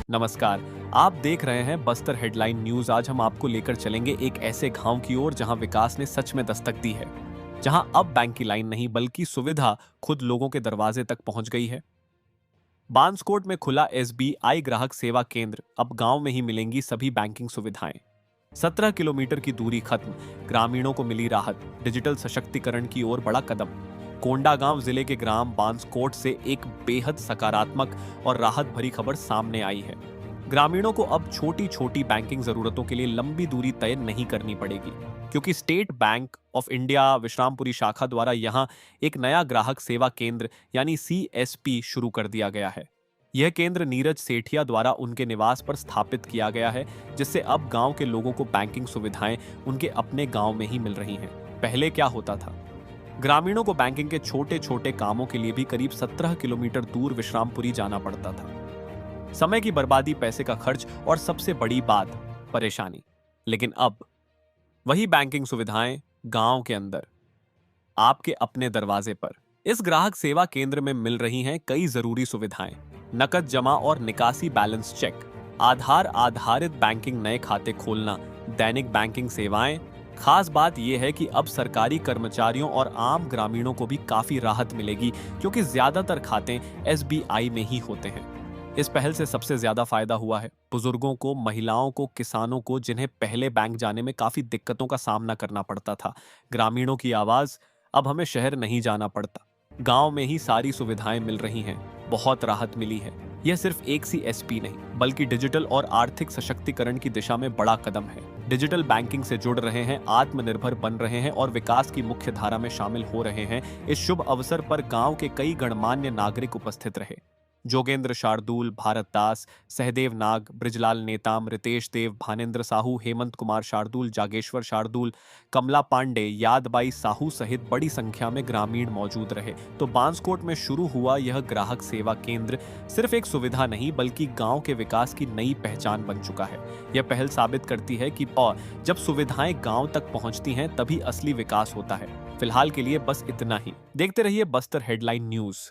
नमस्कार। आप देख रहे हैं बस्तर हेडलाइन न्यूज। आज हम आपको लेकर चलेंगे एक ऐसे गांव की ओर जहां विकास ने सच में दस्तक दी है, जहां अब बैंक की लाइन नहीं बल्कि सुविधा खुद लोगों के दरवाजे तक पहुंच गई है। बांसकोट में खुला एसबीआई ग्राहक सेवा केंद्र। अब गांव में ही मिलेंगी सभी बैंकिंग सुविधाएं। 17 किलोमीटर की दूरी खत्म, ग्रामीणों को मिली राहत। डिजिटल सशक्तिकरण की ओर बड़ा कदम। कोंडागांव जिले के ग्राम बांसकोट से एक बेहद सकारात्मक और राहत भरी खबर सामने आई है। ग्रामीणों को अब छोटी छोटी बैंकिंग जरूरतों के लिए लंबी दूरी तय नहीं करनी पड़ेगी, क्योंकि state bank of India Vishrampuri शाखा द्वारा यहां एक नया ग्राहक सेवा केंद्र यानी सीएसपी शुरू कर दिया गया है। यह केंद्र नीरज सेठिया द्वारा उनके निवास पर स्थापित किया गया है, जिससे अब गांव के लोगों को बैंकिंग सुविधाएं उनके अपने गांव में ही मिल रही हैं। पहले क्या होता था? ग्रामीणों को बैंकिंग के छोटे छोटे कामों के लिए भी करीब 17 किलोमीटर दूर विश्रामपुरी जाना पड़ता था। समय की बर्बादी, पैसे का खर्च और सबसे बड़ी बात, परेशानी। लेकिन अब वही बैंकिंग सुविधाएं गांव के अंदर, आपके अपने दरवाजे पर। इस ग्राहक सेवा केंद्र में मिल रही हैं कई जरूरी सुविधाएं। नकद जमा और निकासी, बैलेंस चेक, आधार आधारित बैंकिंग, नए खाते खोलना, दैनिक बैंकिंग सेवाएं। खास बात यह है कि अब सरकारी कर्मचारियों और आम ग्रामीणों को भी काफी राहत मिलेगी, क्योंकि ज्यादातर खाते एसबीआई में ही होते हैं। इस पहल से सबसे ज्यादा फायदा हुआ है बुजुर्गों को, महिलाओं को, किसानों को, जिन्हें पहले बैंक जाने में काफी दिक्कतों का सामना करना पड़ता था। ग्रामीणों की आवाज, अब हमें शहर नहीं जाना पड़ता, गांव में ही सारी सुविधाएं मिल रही हैं। बहुत राहत मिली है। यह सिर्फ एक सीएसपी नहीं बल्कि डिजिटल और आर्थिक सशक्तिकरण की दिशा में बड़ा कदम है। डिजिटल बैंकिंग से जुड़ रहे हैं, आत्मनिर्भर बन रहे हैं और विकास की मुख्य धारा में शामिल हो रहे हैं। इस शुभ अवसर पर गांव के कई गणमान्य नागरिक उपस्थित रहे। जोगेंद्र शार्दूल, भारत दास, सहदेव नाग, ब्रिजलाल नेताम, रितेश देव, भानेंद्र साहू, हेमंत कुमार शार्दूल, जागेश्वर शार्दूल, कमला पांडे, यादबाई साहू सहित बड़ी संख्या में ग्रामीण मौजूद रहे। तो बांसकोट में शुरू हुआ यह ग्राहक सेवा केंद्र सिर्फ एक सुविधा नहीं बल्कि गांव के विकास की नई पहचान बन चुका है। यह पहल साबित करती है कि जब सुविधाएं गांव तक पहुंचती हैं तभी असली विकास होता है। फिलहाल के लिए बस इतना ही। देखते रहिए बस्तर हेडलाइन न्यूज।